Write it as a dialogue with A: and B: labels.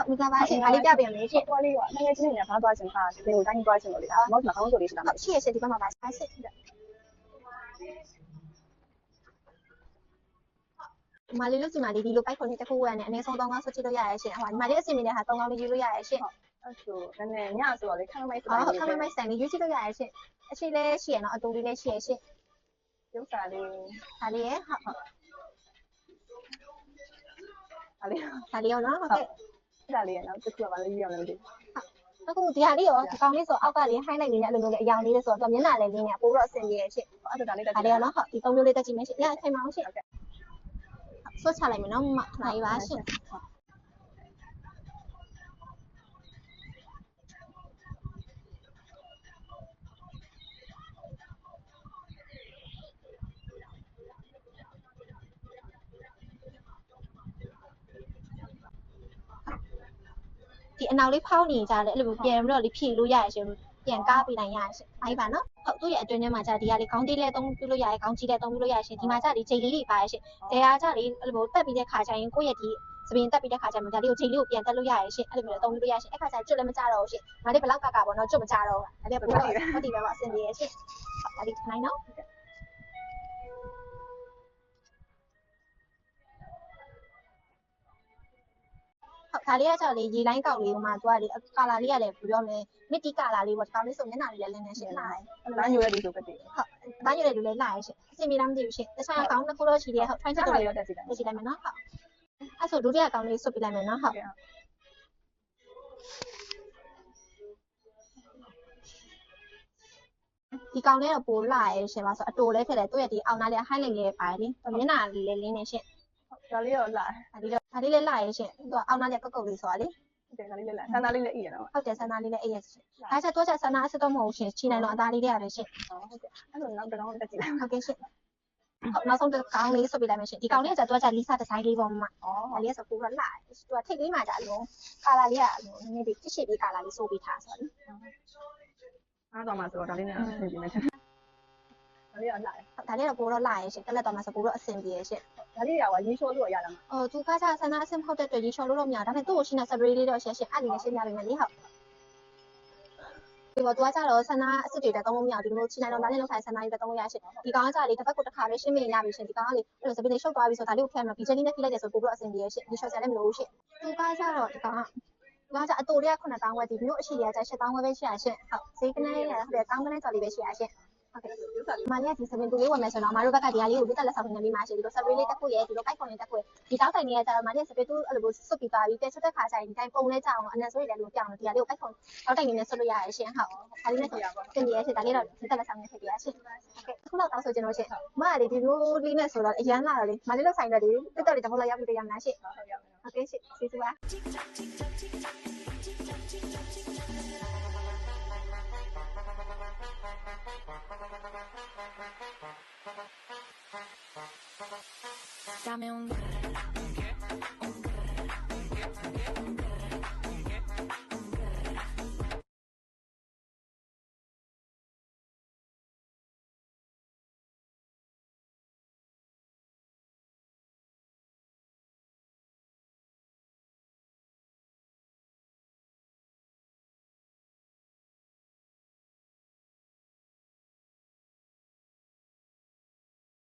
A: မင်္ဂလာပါရှင်။ဒါလေးပြပေးမယ်ရှင်
B: ဟိုလေးကငွေချင်းနေဘာသွားချင်တာဒီကိုတိုင်းသွားချင်လို့လေဒါမောက်မှာကောင်းဆိုလေးရှိတာ
A: ။ရှိရရှင်ဒီဘက်မှာပါရှင်။မလေးလို့စီမလေးဒီလိုပိုက်ခွန်လေးတစ်ခုဝယ်နေအနည်းဆုံး3ကောင်းဆွချလို့ရရရှင်။ဟိုဒီမလေးအစီအမင်းနဲ့ဟာ3ကောင်းလေးယူလို့ရရရှင်
B: အဲ့ဆိုနည်းနည်းညဆိုတော့လေခမ်းမိုက်ဆို
A: ။ဟုတ်ခမမိုက်ဆန်လေးယူချလို့ရရရှင်။အရှိလေးရှိရနော်အတူလေးလည်းရှိရရှင်
B: ရုပ်စာလေး
A: ။ဒါလေးရဟုတ်
B: ဒါလေး
A: ဒါလေးရောနော်ဟုတ်ကဲ့
B: ဒါလေးရနော်တစ်ခုကဘာလို့ယူရမလဲမသိ
A: ။အခုဒီဟာလေးရောဒီကောင်လေးဆိုအောက်ကလေးဟိုင်းလိုက်နေတဲ့အလိုလိုလေးအယောင်လေးဆိုတော့မျက်နှာလေးလေးနဲ့ပို့တော့အဆင်ပြေရရှင်
B: အဲ့ဒါလေးတက်
A: ။ဒါလေးရောနော်ဟုတ်ဒီ3မျိုးလေးတက်ကြည့်မယ်ရှင်။ညထိုင်မအောင်ရှင်။ဆွချလိုက်မယ်နော်မနိုင်ပါရှင်။ ဒီအနောက်လေးဖောက်နေကြတယ်အဲ့လိုပြန်ပြီးတော့လေးဖြည့်လို့ရရရှင်ပြန်ကားပေးနိုင်ရရှင်အဲ့ပါနော်ဟုတ်သူ့ရဲ့အတွင်းထဲမှာじゃဒီဟာလေးခေါင်းတေးလေးသုံးပြလို့ရရခေါင်းကြီးလေးသုံးပြလို့ရရရှင်ဒီမှာじゃဒီချိန်လေးတွေပါရရှင်တဲအားじゃလေးအဲ့လိုတက်ပြီးတဲ့ခါကျရင်ကိုယ့်ရဲ့ဒီစပင်းတက်ပြီးတဲ့ခါကျမှဒါလေးကိုချိန်လေးကိုပြန်တက်လို့ရရရှင်အဲ့လိုမျိုးသုံးပြလို့ရရှင်အဲ့ခါကျကျွတ်လည်းမကြတော့ဘူးရှင်ဒါလေးဘလောက်ကာကာပေါ့နော်ကျွတ်မကြတော့ဘူးဒါလေးပို့တော့ဟုတ်ဒီပဲပေါ့အဆင်ပြေရရှင်ဟုတ်ဒါလေးခနိုင်နော်ဟုတ်ဒါလေးကကြောက်လေးရေလိုင်းကောက်လေးဟိုမှာသူကလေကာလာလေးရတယ်ဘယ်ပြောမလဲမစ်တီကာလာလေးပေါ့ဒီကောင်လေးဆိုမျက်နှာလေးလည်းလင်းနေရှင်လာတယ်
B: လမ်းညိုရတဲ့ဆိုပဲတည်
A: ဟုတ်။ဘာညရတဲ့လူလည်းလာရရှင်။အစင်မီလားမသိဘူးရှင်။တခြားအကောင့်တစ်ခုတော့ရှိတယ်ဟုတ်။ထိုင်းချက်
B: ဒါ
A: တော့
B: လေးရောတက်စီတာ
A: ကြည့်လိုက်မယ်နော်။ဟုတ်။အဲ့ဆိုဒုတိယအကောင့်လေးဆွတ်ပြလိုက်မယ်နော်။ဟုတ်။ဒီကောင်လေးတော့ပိုလာရရှင်ပါဆိုအတူလေးဖြစ်တယ်သူ့ရဲ့ဒီအောက်နားလေးဟိုင်းလိုက်လေးပါတယ်လေ။မျက်နှာလေးလည်းလင်းနေရှင်
B: ဒါလေးရောလာ
A: ။ဒါလေးလည်းလာရရှင်။သူကအောက်နားလေးကုတ်ကုတ်လေးဆိုတာလေ
B: တယ်ဒါလေးလည်းလာဆန္ဒလေးလည်းအီးရနော်
A: ။ဟုတ်တယ်ဆန္ဒလေးလည်းအေးရရှင်။ဒါချက်တော့ချက်ဆန္ဒအစစ်တော့မဟုတ်ရှင်။ချီနိုင်တော့အသားလေးတွေရတယ်ရှင်
B: ဟုတ်ကဲ့အဲ့လိုနောက်တစ်ကောင်တက်စီလိုက်
A: ။ဟုတ်ကဲ့ရှင်။ဟုတ်နောက်ဆုံးတစ်ကောင်လေးဆွတ်ပြလိုက်မယ်ရှင်။ဒီကောင်လေးကကျတော့လီဆာဒီဇိုင်းလေးပေါ့မမ။
B: อ๋อ
A: ဒါလေးဆိုပိုတော့လာတယ်သူကထိတ်လေးမှကြာလို့ကာလာလေးကအလိုနည်းနည်းလေးတစ်ရှိပြီးကာလာလေးစိုးပြီးထားဆိုတော့
B: အားတော့မှဆိုတော့ဒါလေးနဲ့ပြင်ပြင်မယ်ဒါလေးရောလာ
A: ဒါလေးတော့ပိုတော့လာရရှင်တက်လက်တော့မှဆိုပိုတော့အဆင်ပြေရရှင်
B: ဒါလေးရောရေးချိုးလို့ရလာမှာ
A: သူကစားဆန္ဒအဆင်ဖောက်တဲ့အတွက်ရေချော်လို့တော့မရဒါပေမဲ့သူ့ကိုရှင်းတဲ့ spray လေးတော့ရှင်းအဲ့ဒီနဲ့ရှင်းပြပေးမယ်လေဟုတ်ဒီပေါ်သူကကြတော့ဆန္ဒအစ်စ်တွေတက်သုံးလို့မရဒီလိုချီနိုင်တော့ဒါနဲ့လောက်ထိုင်ဆန္ဒလေးတက်သုံးလို့ရရှင်ဒီကောင်ကကြလေတစ်ပတ်ကိုတစ်ခါပဲရှင်းမိရပြီရှင်ဒီကောင်ကလေအဲ့လိုစပင်းလေးရှုပ်သွားပြီဆိုဒါလေးကိုဖျက်မလို့ဒီချက်လေးနဲ့ဖိလိုက်တယ်ဆိုပိုတော့အဆင်ပြေရရှင်ဒီချော်စရာလည်းမလိုဘူးရှင်သူကကြတော့ဒီကောင်က ဒါကြအတူလေးက9000ဝယ်ဒီမျိုးအရှိရကြ8000ဝယ်ပဲရှိရရှင်ဟုတ်ဈေးကနေရတဲ့ကောင်းကနေကြော်လေးပဲရှိရရှင်ဟုတ်ကဲ့မလေးကဒီစပင်တူလေးဝယ်မယ်ဆိုတော့မတို့ဘက်ကဒီဟာလေးကိုတက်လက်ဆောင်နေပြီးမှရှိဒီလို spray လေးတက်ဖို့ရဲဒီလိုပိုက်ခွန်လေးတက်ဖို့ဒီတောက်တိုင်လေးကကြတော့မလေးစပင်တူအဲ့လိုစွတ်ပြီးသွားပြီးတက်ချက်တက်ခါဆိုင်ဒီတိုင်းပုံလေးကြအောင်အနက်ဆိုရလည်းလို့ပြောင်းလို့ဒီဟာလေးကိုပိုက်ခွန်တောက်တိုင်လေးနဲ့ဆွတ်လို့ရရရှင်ဟုတ်ဒါလေးနဲ့ဆိုတင်ရရှင်ဒါလေးတော့တက်လက်ဆောင်နေဖြစ်ပြရရှင်ဟုတ်ကဲ့ခုလောက်တောင်းဆိုကျွန်တော်ရှင်မကလေဒီလိုလေးနဲ့ဆိုတော့အရန်လာတော့လေမလေးလောက်ဆိုင်တော့ဒီတက်တော့လေးတစ်ခုလောက်ရောက်ပြီးတရမလားရှင်ဟုတ်ကဲ့ရှင်ကျေးဇူးပါ
C: Dame un